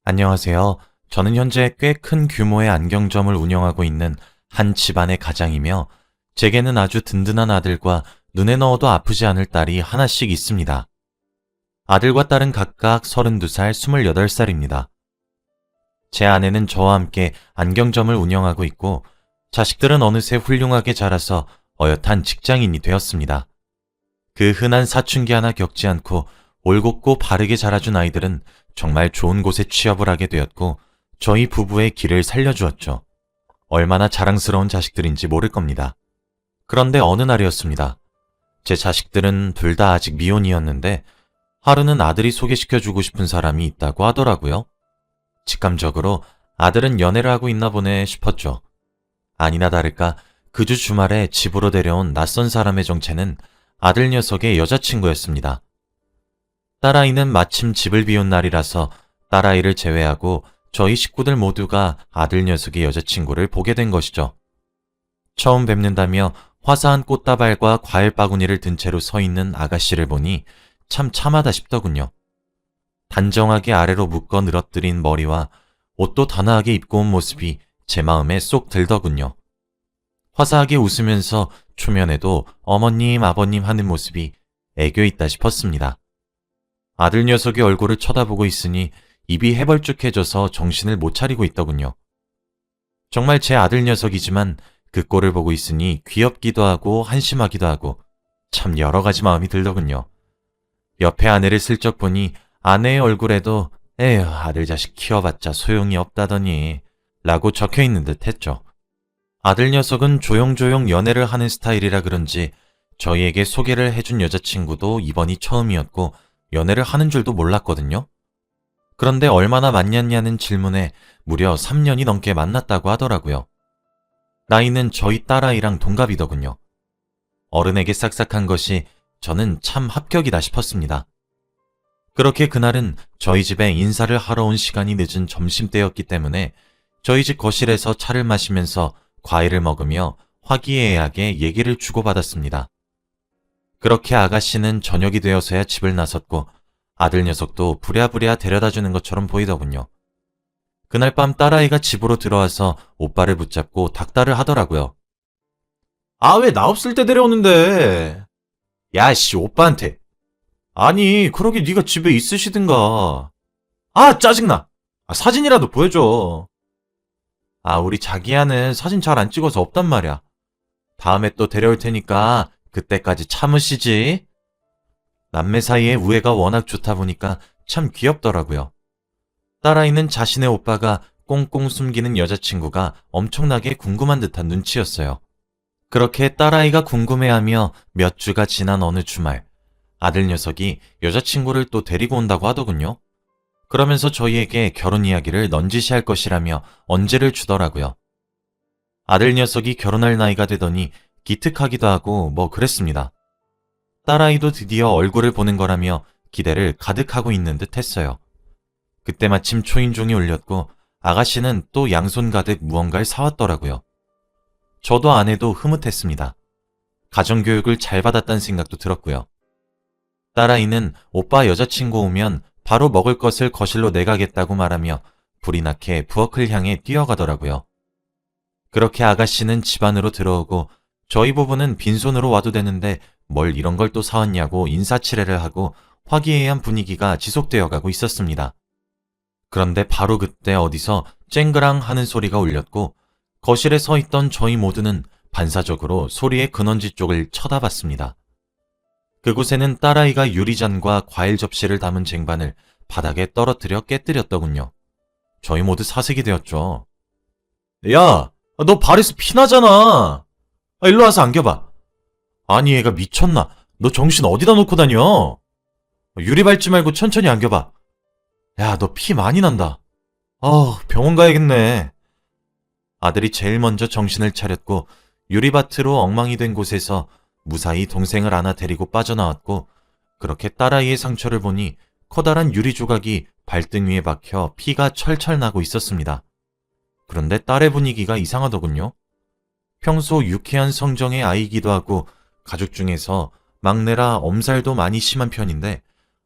안녕하세요. 저는 현재 꽤 큰 규모의 안경점을 운영하고 있는 한 집안의 가장이며, 제게는 아주 든든한 아들과 눈에 넣어도 아프지 않을 딸이 하나씩 있습니다. 아들과 딸은 각각 32살, 28살입니다. 제 아내는 저와 함께 안경점을 운영하고 있고, 자식들은 어느새 훌륭하게 자라서 어엿한 직장인이 되었습니다. 그 흔한 사춘기 하나 겪지 않고 올곧고 바르게 자라준 아이들은 정말 좋은 곳에 취업을 하게 되었고, 저희 부부의 길을 살려주었죠. 얼마나 자랑스러운 자식들인지 모를 겁니다. 그런데 어느 날이었습니다. 제 자식들은 둘 다 아직 미혼이었는데, 하루는 아들이 소개시켜주고 싶은 사람이 있다고 하더라고요. 직감적으로 아들은 연애를 하고 있나 보네 싶었죠. 아니나 다를까 그 주 주말에 집으로 데려온 낯선 사람의 정체는 아들 녀석의 여자친구였습니다. 딸아이는 마침 집을 비운 날이라서 딸아이를 제외하고 저희 식구들 모두가 아들 녀석의 여자친구를 보게 된 것이죠. 처음 뵙는다며 화사한 꽃다발과 과일 바구니를 든 채로 서 있는 아가씨를 보니 참 참하다 싶더군요. 단정하게 아래로 묶어 늘어뜨린 머리와 옷도 단아하게 입고 온 모습이 제 마음에 쏙 들더군요. 화사하게 웃으면서 초면에도 어머님, 아버님 하는 모습이 애교 있다 싶었습니다. 아들 녀석의 얼굴을 쳐다보고 있으니 입이 해벌쭉해져서 정신을 못 차리고 있더군요. 정말 제 아들 녀석이지만 그 꼴을 보고 있으니 귀엽기도 하고 한심하기도 하고 참 여러 가지 마음이 들더군요. 옆에 아내를 슬쩍 보니 아내의 얼굴에도 에휴 아들 자식 키워봤자 소용이 없다더니 라고 적혀있는 듯 했죠. 아들 녀석은 조용조용 연애를 하는 스타일이라 그런지 저희에게 소개를 해준 여자친구도 이번이 처음이었고 연애를 하는 줄도 몰랐거든요. 그런데 얼마나 만났냐는 질문에 무려 3년이 넘게 만났다고 하더라고요. 나이는 저희 딸아이랑 동갑이더군요. 어른에게 싹싹한 것이 저는 참 합격이다 싶었습니다. 그렇게 그날은 저희 집에 인사를 하러 온 시간이 늦은 점심때였기 때문에 저희 집 거실에서 차를 마시면서 과일을 먹으며 화기애애하게 얘기를 주고받았습니다. 그렇게 아가씨는 저녁이 되어서야 집을 나섰고 아들 녀석도 부랴부랴 데려다주는 것처럼 보이더군요. 그날 밤 딸아이가 집으로 들어와서 오빠를 붙잡고 닥달을 하더라고요. 아, 왜 나 없을 때 데려오는데? 야, 씨, 오빠한테. 아니, 그러게 네가 집에 있으시든가. 아, 짜증나. 사진이라도 보여줘. 아, 우리 자기야는 사진 잘 안 찍어서 없단 말이야. 다음에 또 데려올 테니까 그때까지 참으시지. 남매 사이에 우애가 워낙 좋다 보니까 참 귀엽더라고요. 딸아이는 자신의 오빠가 꽁꽁 숨기는 여자친구가 엄청나게 궁금한 듯한 눈치였어요. 그렇게 딸아이가 궁금해하며 몇 주가 지난 어느 주말, 아들 녀석이 여자친구를 또 데리고 온다고 하더군요. 그러면서 저희에게 결혼 이야기를 넌지시할 것이라며 언제를 주더라고요. 아들 녀석이 결혼할 나이가 되더니 기특하기도 하고 뭐 그랬습니다. 딸아이도 드디어 얼굴을 보는 거라며 기대를 가득하고 있는 듯 했어요. 그때 마침 초인종이 울렸고 아가씨는 또 양손 가득 무언가를 사왔더라고요. 저도 아내도 흐뭇했습니다. 가정교육을 잘 받았다는 생각도 들었고요. 딸아이는 오빠 여자친구 오면 바로 먹을 것을 거실로 내가겠다고 말하며 불이 나게 부엌을 향해 뛰어가더라고요. 그렇게 아가씨는 집 안으로 들어오고 저희 부부는 빈손으로 와도 되는데 뭘 이런 걸 또 사왔냐고 인사치레를 하고 화기애애한 분위기가 지속되어 가고 있었습니다. 그런데 바로 그때 어디서 쨍그랑 하는 소리가 울렸고 거실에 서 있던 저희 모두는 반사적으로 소리의 근원지 쪽을 쳐다봤습니다. 그곳에는 딸아이가 유리잔과 과일 접시를 담은 쟁반을 바닥에 떨어뜨려 깨뜨렸더군요. 저희 모두 사색이 되었죠. 야, 너 발에서 피나잖아. 일로 와서 안겨봐. 아니 얘가 미쳤나? 너 정신 어디다 놓고 다녀? 유리 밟지 말고 천천히 안겨봐. 야, 너 피 많이 난다. 병원 가야겠네. 아들이 제일 먼저 정신을 차렸고 유리밭으로 엉망이 된 곳에서 무사히 동생을 안아 데리고 빠져나왔고 그렇게 딸아이의 상처를 보니 커다란 유리 조각이 발등 위에 박혀 피가 철철 나고 있었습니다. 그런데 딸의 분위기가 이상하더군요. 평소 유쾌한 성정의 아이기도 하고 가족 중에서 막내라 엄살도 많이 심한 편인데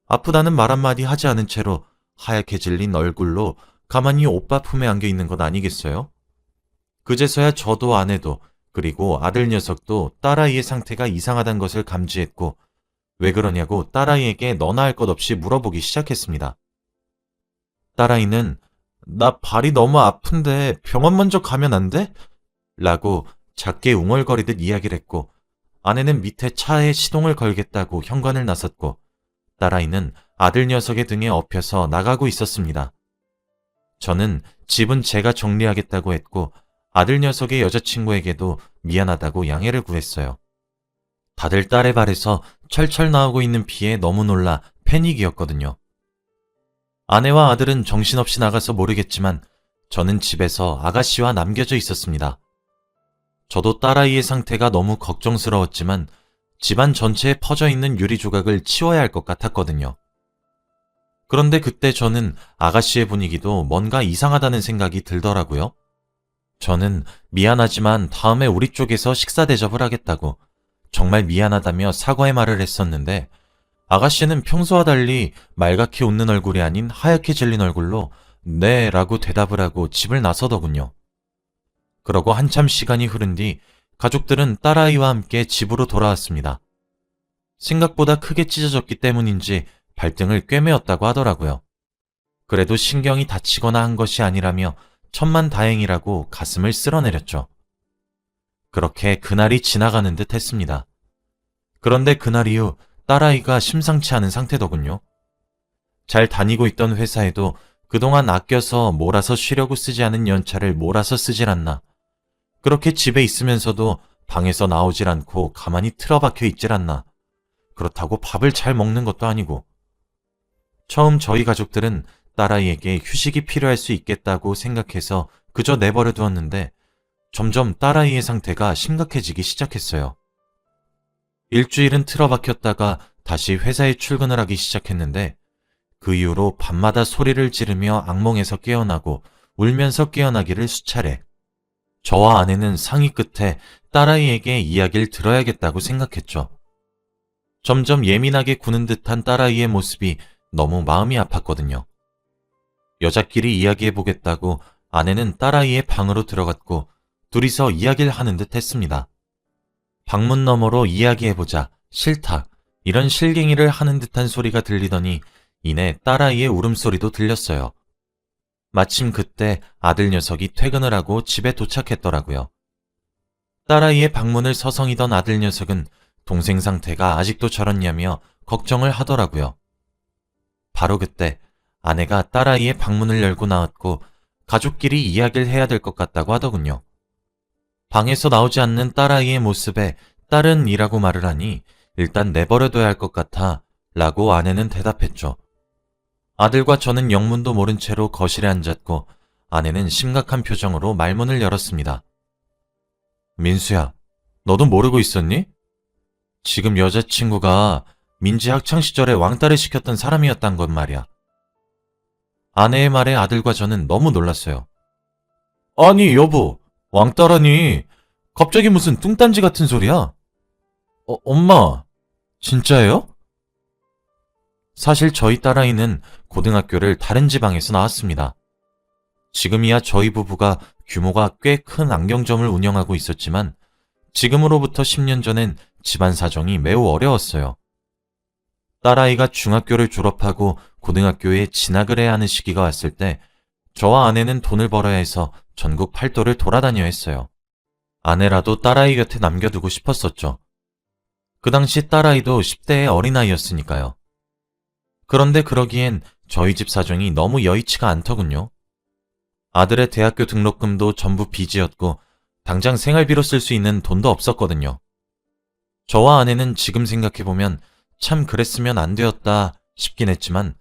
아프다는 말 한마디 하지 않은 채로 하얗게 질린 얼굴로 가만히 오빠 품에 안겨 있는 것 아니겠어요? 그제서야 저도 아내도 그리고 아들 녀석도 딸아이의 상태가 이상하다는 것을 감지했고 왜 그러냐고 딸아이에게 너나 할 것 없이 물어보기 시작했습니다. 딸아이는 나 발이 너무 아픈데 병원 먼저 가면 안 돼? 라고 작게 웅얼거리듯 이야기를 했고 아내는 밑에 차에 시동을 걸겠다고 현관을 나섰고 딸아이는 아들 녀석의 등에 업혀서 나가고 있었습니다. 저는 집은 제가 정리하겠다고 했고 아들 녀석의 여자친구에게도 미안하다고 양해를 구했어요. 다들 딸의 발에서 철철 나오고 있는 피에 너무 놀라 패닉이었거든요. 아내와 아들은 정신없이 나가서 모르겠지만 저는 집에서 아가씨와 남겨져 있었습니다. 저도 딸아이의 상태가 너무 걱정스러웠지만 집안 전체에 퍼져 있는 유리 조각을 치워야 할 것 같았거든요. 그런데 그때 저는 아가씨의 분위기도 뭔가 이상하다는 생각이 들더라고요. 저는 미안하지만 다음에 우리 쪽에서 식사 대접을 하겠다고 정말 미안하다며 사과의 말을 했었는데 아가씨는 평소와 달리 말갛게 웃는 얼굴이 아닌 하얗게 질린 얼굴로 네 라고 대답을 하고 집을 나서더군요. 그러고 한참 시간이 흐른 뒤 가족들은 딸아이와 함께 집으로 돌아왔습니다. 생각보다 크게 찢어졌기 때문인지 발등을 꿰매었다고 하더라고요. 그래도 신경이 다치거나 한 것이 아니라며 천만 다행이라고 가슴을 쓸어내렸죠. 그렇게 그날이 지나가는 듯 했습니다. 그런데 그날 이후 딸아이가 심상치 않은 상태더군요. 잘 다니고 있던 회사에도 그동안 아껴서 몰아서 쉬려고 쓰지 않은 연차를 몰아서 쓰질 않나. 그렇게 집에 있으면서도 방에서 나오질 않고 가만히 틀어박혀 있질 않나. 그렇다고 밥을 잘 먹는 것도 아니고. 처음 저희 가족들은 딸아이에게 휴식이 필요할 수 있겠다고 생각해서 그저 내버려 두었는데 점점 딸아이의 상태가 심각해지기 시작했어요. 일주일은 틀어박혔다가 다시 회사에 출근을 하기 시작했는데 그 이후로 밤마다 소리를 지르며 악몽에서 깨어나고 울면서 깨어나기를 수차례. 저와 아내는 상의 끝에 딸아이에게 이야기를 들어야겠다고 생각했죠. 점점 예민하게 구는 듯한 딸아이의 모습이 너무 마음이 아팠거든요. 여자끼리 이야기해보겠다고 아내는 딸아이의 방으로 들어갔고 둘이서 이야기를 하는 듯 했습니다. 방문 너머로 이야기해보자, 싫다, 이런 실갱이를 하는 듯한 소리가 들리더니 이내 딸아이의 울음소리도 들렸어요. 마침 그때 아들 녀석이 퇴근을 하고 집에 도착했더라고요. 딸아이의 방문을 서성이던 아들 녀석은 동생 상태가 아직도 저렇냐며 걱정을 하더라고요. 바로 그때 아내가 딸아이의 방문을 열고 나왔고 가족끼리 이야기를 해야 될 것 같다고 하더군요. 방에서 나오지 않는 딸아이의 모습에 딸은 이라고 말을 하니 일단 내버려둬야 할 것 같아 라고 아내는 대답했죠. 아들과 저는 영문도 모른 채로 거실에 앉았고 아내는 심각한 표정으로 말문을 열었습니다. 민수야, 너도 모르고 있었니? 지금 여자친구가 민지 학창시절에 왕따를 시켰던 사람이었단 건 말이야. 아내의 말에 아들과 저는 너무 놀랐어요. 아니 여보, 왕따라니 갑자기 무슨 뚱딴지 같은 소리야? 엄마, 진짜예요? 사실 저희 딸아이는 고등학교를 다른 지방에서 나왔습니다. 지금이야 저희 부부가 규모가 꽤 큰 안경점을 운영하고 있었지만 지금으로부터 10년 전엔 집안 사정이 매우 어려웠어요. 딸아이가 중학교를 졸업하고 고등학교에 진학을 해야 하는 시기가 왔을 때 저와 아내는 돈을 벌어야 해서 전국 팔도를 돌아다녀야 했어요. 아내라도 딸아이 곁에 남겨두고 싶었었죠. 그 당시 딸아이도 10대의 어린아이였으니까요. 그런데 그러기엔 저희 집 사정이 너무 여의치가 않더군요. 아들의 대학교 등록금도 전부 빚이었고 당장 생활비로 쓸 수 있는 돈도 없었거든요. 저와 아내는 지금 생각해보면 참 그랬으면 안 되었다 싶긴 했지만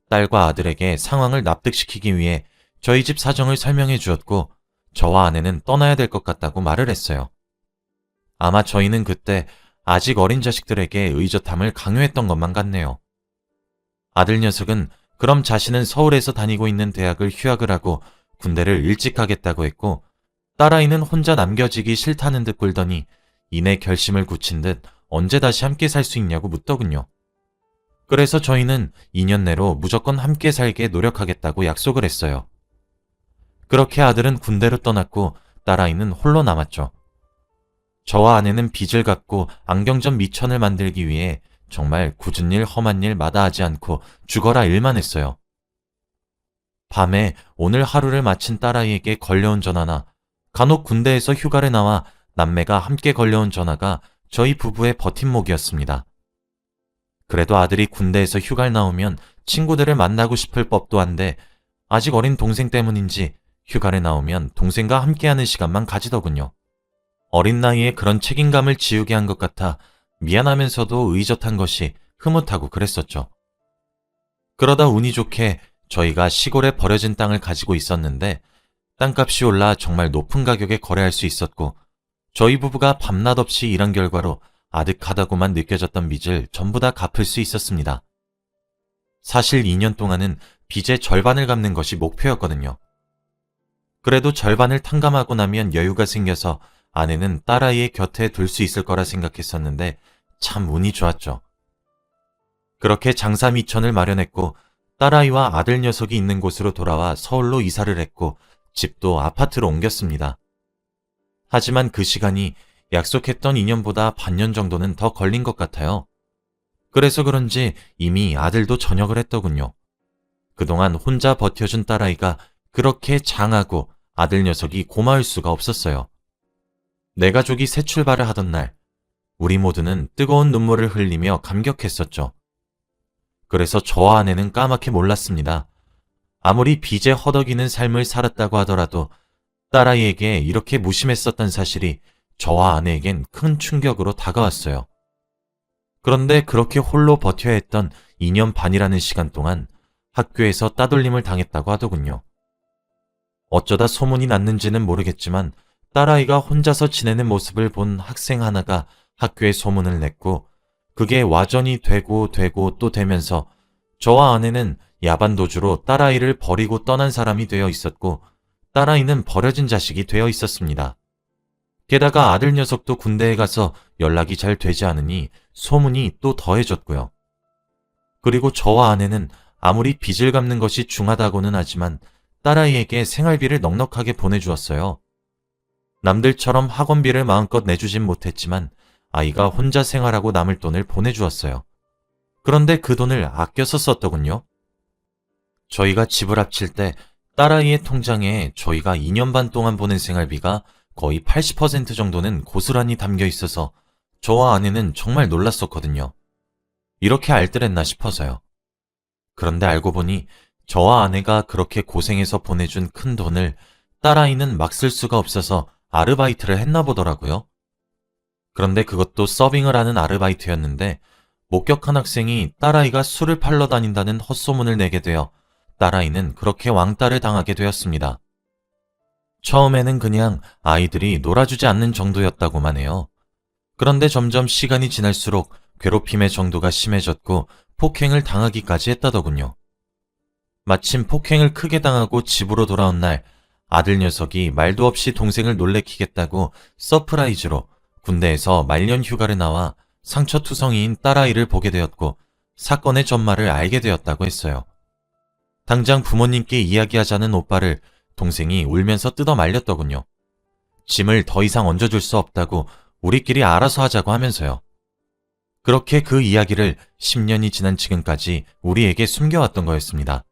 딸과 아들에게 상황을 납득시키기 위해 저희 집 사정을 설명해 주었고 저와 아내는 떠나야 될 것 같다고 말을 했어요. 아마 저희는 그때 아직 어린 자식들에게 의젓함을 강요했던 것만 같네요. 아들 녀석은 그럼 자신은 서울에서 다니고 있는 대학을 휴학을 하고 군대를 일찍 가겠다고 했고 딸아이는 혼자 남겨지기 싫다는 듯 굴더니 이내 결심을 굳힌 듯 언제 다시 함께 살 수 있냐고 묻더군요. 그래서 저희는 2년 내로 무조건 함께 살게 노력하겠다고 약속을 했어요. 그렇게 아들은 군대로 떠났고 딸아이는 홀로 남았죠. 저와 아내는 빚을 갚고 안경점 미천을 만들기 위해 정말 굳은 일 험한 일 마다하지 않고 죽어라 일만 했어요. 밤에 오늘 하루를 마친 딸아이에게 걸려온 전화나 간혹 군대에서 휴가를 나와 남매가 함께 걸려온 전화가 저희 부부의 버팀목이었습니다. 그래도 아들이 군대에서 휴가를 나오면 친구들을 만나고 싶을 법도 한데 아직 어린 동생 때문인지 휴가를 나오면 동생과 함께하는 시간만 가지더군요. 어린 나이에 그런 책임감을 지우게 한 것 같아 미안하면서도 의젓한 것이 흐뭇하고 그랬었죠. 그러다 운이 좋게 저희가 시골에 버려진 땅을 가지고 있었는데 땅값이 올라 정말 높은 가격에 거래할 수 있었고 저희 부부가 밤낮 없이 일한 결과로 아득하다고만 느껴졌던 빚을 전부 다 갚을 수 있었습니다. 사실 2년 동안은 빚의 절반을 갚는 것이 목표였거든요. 그래도 절반을 탕감하고 나면 여유가 생겨서 아내는 딸아이의 곁에 둘 수 있을 거라 생각했었는데 참 운이 좋았죠. 그렇게 장사 미천을 마련했고 딸아이와 아들 녀석이 있는 곳으로 돌아와 서울로 이사를 했고 집도 아파트로 옮겼습니다. 하지만 그 시간이 약속했던 2년보다 반년 정도는 더 걸린 것 같아요. 그래서 그런지 이미 아들도 전역을 했더군요. 그동안 혼자 버텨준 딸아이가 그렇게 장하고 아들 녀석이 고마울 수가 없었어요. 내 가족이 새 출발을 하던 날, 우리 모두는 뜨거운 눈물을 흘리며 감격했었죠. 그래서 저와 아내는 까맣게 몰랐습니다. 아무리 빚에 허덕이는 삶을 살았다고 하더라도 딸아이에게 이렇게 무심했었던 사실이 저와 아내에겐 큰 충격으로 다가왔어요. 그런데 그렇게 홀로 버텨야 했던 2년 반이라는 시간 동안 학교에서 따돌림을 당했다고 하더군요. 어쩌다 소문이 났는지는 모르겠지만 딸아이가 혼자서 지내는 모습을 본 학생 하나가 학교에 소문을 냈고 그게 와전이 되고 또 되면서 저와 아내는 야반도주로 딸아이를 버리고 떠난 사람이 되어 있었고 딸아이는 버려진 자식이 되어 있었습니다. 게다가 아들 녀석도 군대에 가서 연락이 잘 되지 않으니 소문이 또 더해졌고요. 그리고 저와 아내는 아무리 빚을 갚는 것이 중하다고는 하지만 딸아이에게 생활비를 넉넉하게 보내주었어요. 남들처럼 학원비를 마음껏 내주진 못했지만 아이가 혼자 생활하고 남을 돈을 보내주었어요. 그런데 그 돈을 아껴서 썼더군요. 저희가 집을 합칠 때 딸아이의 통장에 저희가 2년 반 동안 보낸 생활비가 거의 80% 정도는 고스란히 담겨 있어서 저와 아내는 정말 놀랐었거든요. 이렇게 알뜰했나 싶어서요. 그런데 알고 보니 저와 아내가 그렇게 고생해서 보내준 큰 돈을 딸아이는 막 쓸 수가 없어서 아르바이트를 했나 보더라고요. 그런데 그것도 서빙을 하는 아르바이트였는데 목격한 학생이 딸아이가 술을 팔러 다닌다는 헛소문을 내게 되어 딸아이는 그렇게 왕따를 당하게 되었습니다. 처음에는 그냥 아이들이 놀아주지 않는 정도였다고만 해요. 그런데 점점 시간이 지날수록 괴롭힘의 정도가 심해졌고 폭행을 당하기까지 했다더군요. 마침 폭행을 크게 당하고 집으로 돌아온 날 아들 녀석이 말도 없이 동생을 놀래키겠다고 서프라이즈로 군대에서 말년 휴가를 나와 상처투성이인 딸아이를 보게 되었고 사건의 전말을 알게 되었다고 했어요. 당장 부모님께 이야기하자는 오빠를 동생이 울면서 뜯어 말렸더군요. 짐을 더 이상 얹어줄 수 없다고 우리끼리 알아서 하자고 하면서요. 그렇게 그 이야기를 10년이 지난 지금까지 우리에게 숨겨왔던 거였습니다.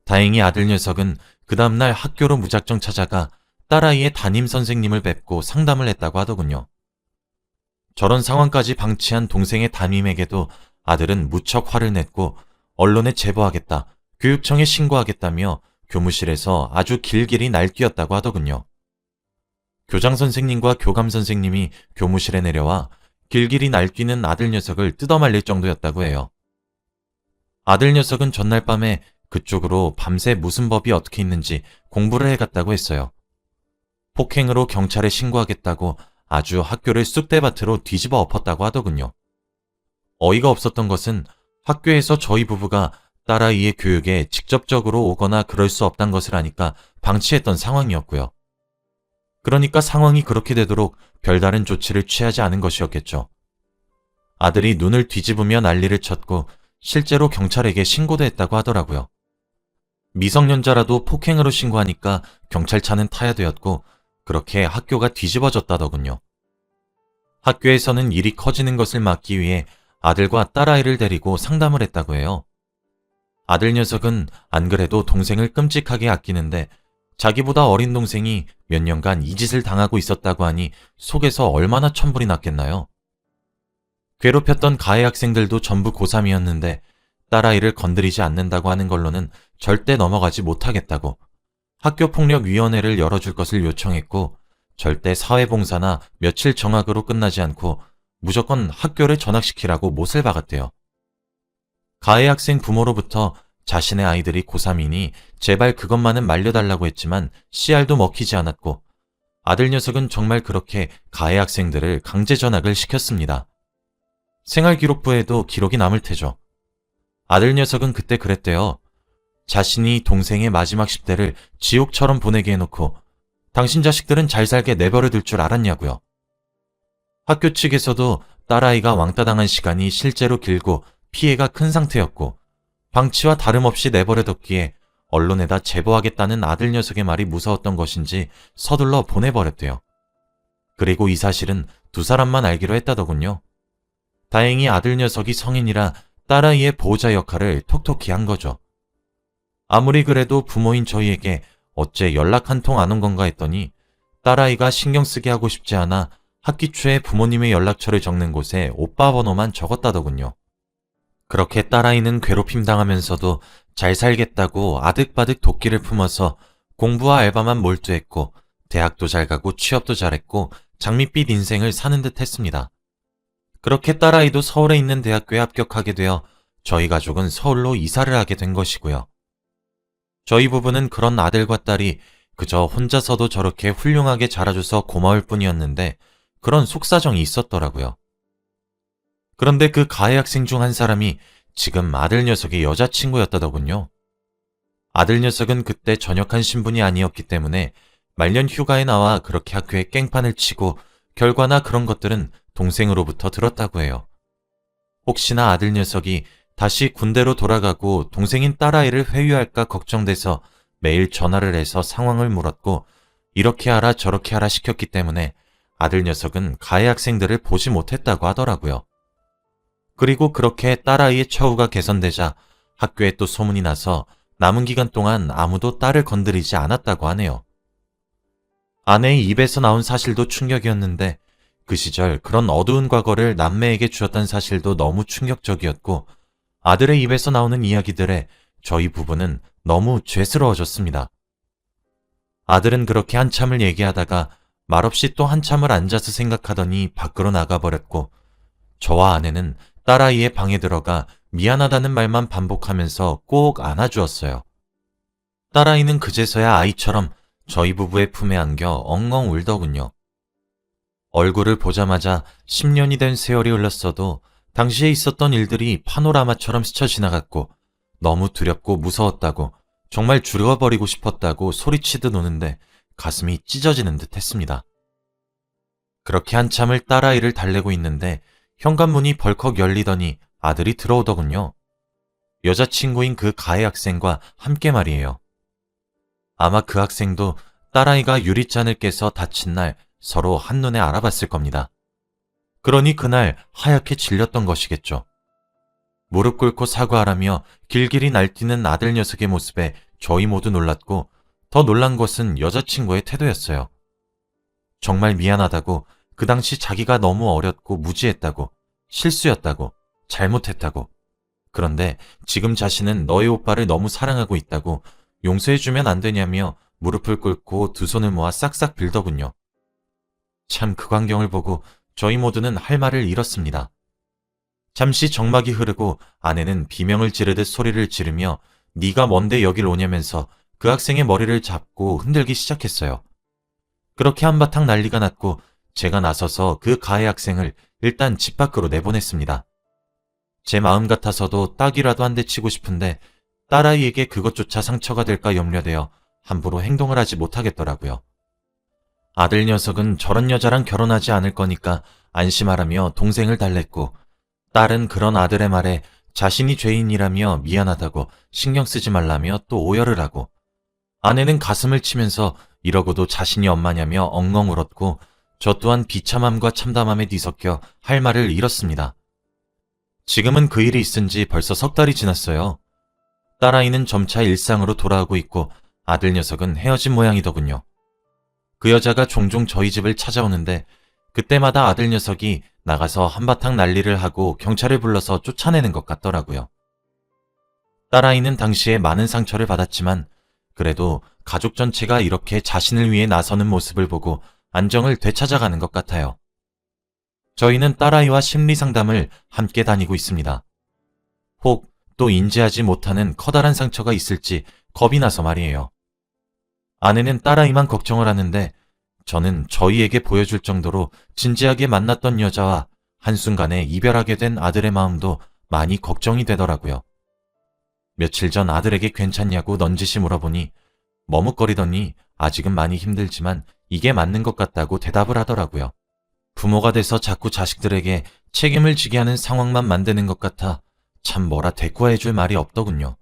다행히 아들 녀석은 그 다음날 학교로 무작정 찾아가 딸아이의 담임 선생님을 뵙고 상담을 했다고 하더군요. 저런 상황까지 방치한 동생의 담임에게도 아들은 무척 화를 냈고 언론에 제보하겠다, 교육청에 신고하겠다며 교무실에서 아주 길길이 날뛰었다고 하더군요. 교장 선생님과 교감 선생님이 교무실에 내려와 길길이 날뛰는 아들 녀석을 뜯어말릴 정도였다고 해요. 아들 녀석은 전날 밤에 그쪽으로 밤새 무슨 법이 어떻게 있는지 공부를 해갔다고 했어요. 폭행으로 경찰에 신고하겠다고 아주 학교를 쑥대밭으로 뒤집어 엎었다고 하더군요. 어이가 없었던 것은 학교에서 저희 부부가 딸아이의 교육에 직접적으로 오거나 그럴 수 없단 것을 아니까 방치했던 상황이었고요. 그러니까 상황이 그렇게 되도록 별다른 조치를 취하지 않은 것이었겠죠. 아들이 눈을 뒤집으며 난리를 쳤고 실제로 경찰에게 신고도 했다고 하더라고요. 미성년자라도 폭행으로 신고하니까 경찰차는 타야 되었고 그렇게 학교가 뒤집어졌다더군요. 학교에서는 일이 커지는 것을 막기 위해 아들과 딸아이를 데리고 상담을 했다고 해요. 아들 녀석은 안 그래도 동생을 끔찍하게 아끼는데 자기보다 어린 동생이 몇 년간 이 짓을 당하고 있었다고 하니 속에서 얼마나 천불이 났겠나요? 괴롭혔던 가해 학생들도 전부 고3이었는데 딸아이를 건드리지 않는다고 하는 걸로는 절대 넘어가지 못하겠다고 학교폭력위원회를 열어줄 것을 요청했고 절대 사회봉사나 며칠 정학으로 끝나지 않고 무조건 학교를 전학시키라고 못을 박았대요. 가해 학생 부모로부터 자신의 아이들이 고3이니 제발 그것만은 말려달라고 했지만 씨알도 먹히지 않았고 아들 녀석은 정말 그렇게 가해 학생들을 강제 전학을 시켰습니다. 생활기록부에도 기록이 남을 테죠. 아들 녀석은 그때 그랬대요. 자신이 동생의 마지막 10대를 지옥처럼 보내게 해놓고 당신 자식들은 잘 살게 내버려 둘 줄 알았냐고요. 학교 측에서도 딸아이가 왕따당한 시간이 실제로 길고 피해가 큰 상태였고 방치와 다름없이 내버려뒀기에 언론에다 제보하겠다는 아들 녀석의 말이 무서웠던 것인지 서둘러 보내버렸대요. 그리고 이 사실은 두 사람만 알기로 했다더군요. 다행히 아들 녀석이 성인이라 딸아이의 보호자 역할을 톡톡히 한 거죠. 아무리 그래도 부모인 저희에게 어째 연락 한 통 안 온 건가 했더니 딸아이가 신경 쓰게 하고 싶지 않아 학기 초에 부모님의 연락처를 적는 곳에 오빠 번호만 적었다더군요. 그렇게 딸아이는 괴롭힘 당하면서도 잘 살겠다고 아득바득 도끼를 품어서 공부와 알바만 몰두했고 대학도 잘 가고 취업도 잘했고 장밋빛 인생을 사는 듯 했습니다. 그렇게 딸아이도 서울에 있는 대학교에 합격하게 되어 저희 가족은 서울로 이사를 하게 된 것이고요. 저희 부부는 그런 아들과 딸이 그저 혼자서도 저렇게 훌륭하게 자라줘서 고마울 뿐이었는데 그런 속사정이 있었더라고요. 그런데 그 가해 학생 중 한 사람이 지금 아들 녀석의 여자친구였다더군요. 아들 녀석은 그때 전역한 신분이 아니었기 때문에 말년 휴가에 나와 그렇게 학교에 깽판을 치고 결과나 그런 것들은 동생으로부터 들었다고 해요. 혹시나 아들 녀석이 다시 군대로 돌아가고 동생인 딸아이를 회유할까 걱정돼서 매일 전화를 해서 상황을 물었고 이렇게 하라 저렇게 하라 시켰기 때문에 아들 녀석은 가해 학생들을 보지 못했다고 하더라고요. 그리고 그렇게 딸아이의 처우가 개선되자 학교에 또 소문이 나서 남은 기간 동안 아무도 딸을 건드리지 않았다고 하네요. 아내의 입에서 나온 사실도 충격이었는데 그 시절 그런 어두운 과거를 남매에게 주었던 사실도 너무 충격적이었고 아들의 입에서 나오는 이야기들에 저희 부부는 너무 죄스러워졌습니다. 아들은 그렇게 한참을 얘기하다가 말없이 또 한참을 앉아서 생각하더니 밖으로 나가버렸고 저와 아내는 딸아이의 방에 들어가 미안하다는 말만 반복하면서 꼭 안아주었어요. 딸아이는 그제서야 아이처럼 저희 부부의 품에 안겨 엉엉 울더군요. 얼굴을 보자마자 10년이 된 세월이 흘렀어도 당시에 있었던 일들이 파노라마처럼 스쳐 지나갔고 너무 두렵고 무서웠다고 정말 죽어버리고 싶었다고 소리치듯 우는데 가슴이 찢어지는 듯 했습니다. 그렇게 한참을 딸아이를 달래고 있는데 현관문이 벌컥 열리더니 아들이 들어오더군요. 여자친구인 그 가해 학생과 함께 말이에요. 아마 그 학생도 딸아이가 유리잔을 깨서 다친 날 서로 한눈에 알아봤을 겁니다. 그러니 그날 하얗게 질렸던 것이겠죠. 무릎 꿇고 사과하라며 길길이 날뛰는 아들 녀석의 모습에 저희 모두 놀랐고 더 놀란 것은 여자친구의 태도였어요. 정말 미안하다고 그 당시 자기가 너무 어렸고 무지했다고 실수였다고 잘못했다고 그런데 지금 자신은 너의 오빠를 너무 사랑하고 있다고 용서해주면 안 되냐며 무릎을 꿇고 두 손을 모아 싹싹 빌더군요. 참 그 광경을 보고 저희 모두는 할 말을 잃었습니다. 잠시 정막이 흐르고 아내는 비명을 지르듯 소리를 지르며 네가 뭔데 여길 오냐면서 그 학생의 머리를 잡고 흔들기 시작했어요. 그렇게 한바탕 난리가 났고 제가 나서서 그 가해 학생을 일단 집 밖으로 내보냈습니다. 제 마음 같아서도 딱이라도 한 대 치고 싶은데 딸아이에게 그것조차 상처가 될까 염려되어 함부로 행동을 하지 못하겠더라고요. 아들 녀석은 저런 여자랑 결혼하지 않을 거니까 안심하라며 동생을 달랬고 딸은 그런 아들의 말에 자신이 죄인이라며 미안하다고 신경 쓰지 말라며 또 오열을 하고, 아내는 가슴을 치면서 이러고도 자신이 엄마냐며 엉엉 울었고, 저 또한 비참함과 참담함에 뒤섞여 할 말을 잃었습니다. 지금은 그 일이 있은 지 벌써 석 달이 지났어요. 딸아이는 점차 일상으로 돌아오고 있고 아들 녀석은 헤어진 모양이더군요. 그 여자가 종종 저희 집을 찾아오는데 그때마다 아들 녀석이 나가서 한바탕 난리를 하고 경찰을 불러서 쫓아내는 것 같더라고요. 딸아이는 당시에 많은 상처를 받았지만 그래도 가족 전체가 이렇게 자신을 위해 나서는 모습을 보고 안정을 되찾아가는 것 같아요. 저희는 딸아이와 심리상담을 함께 다니고 있습니다. 혹 또 인지하지 못하는 커다란 상처가 있을지 겁이 나서 말이에요. 아내는 딸아이만 걱정을 하는데 저는 저희에게 보여줄 정도로 진지하게 만났던 여자와 한순간에 이별하게 된 아들의 마음도 많이 걱정이 되더라고요. 며칠 전 아들에게 괜찮냐고 넌지시 물어보니 머뭇거리더니 아직은 많이 힘들지만 이게 맞는 것 같다고 대답을 하더라고요. 부모가 돼서 자꾸 자식들에게 책임을 지게 하는 상황만 만드는 것 같아 참 뭐라 대꾸해줄 말이 없더군요.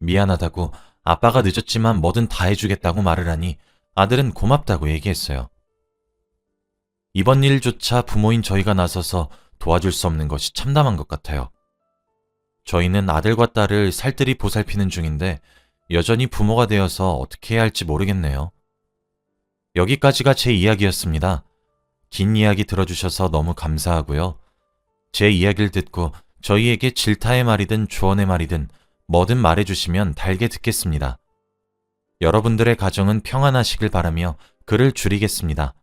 미안하다고 아빠가 늦었지만 뭐든 다 해주겠다고 말을 하니 아들은 고맙다고 얘기했어요. 이번 일조차 부모인 저희가 나서서 도와줄 수 없는 것이 참담한 것 같아요. 저희는 아들과 딸을 살뜰히 보살피는 중인데 여전히 부모가 되어서 어떻게 해야 할지 모르겠네요. 여기까지가 제 이야기였습니다. 긴 이야기 들어주셔서 너무 감사하고요. 제 이야기를 듣고 저희에게 질타의 말이든 조언의 말이든 뭐든 말해주시면 달게 듣겠습니다. 여러분들의 가정은 평안하시길 바라며 글을 줄이겠습니다.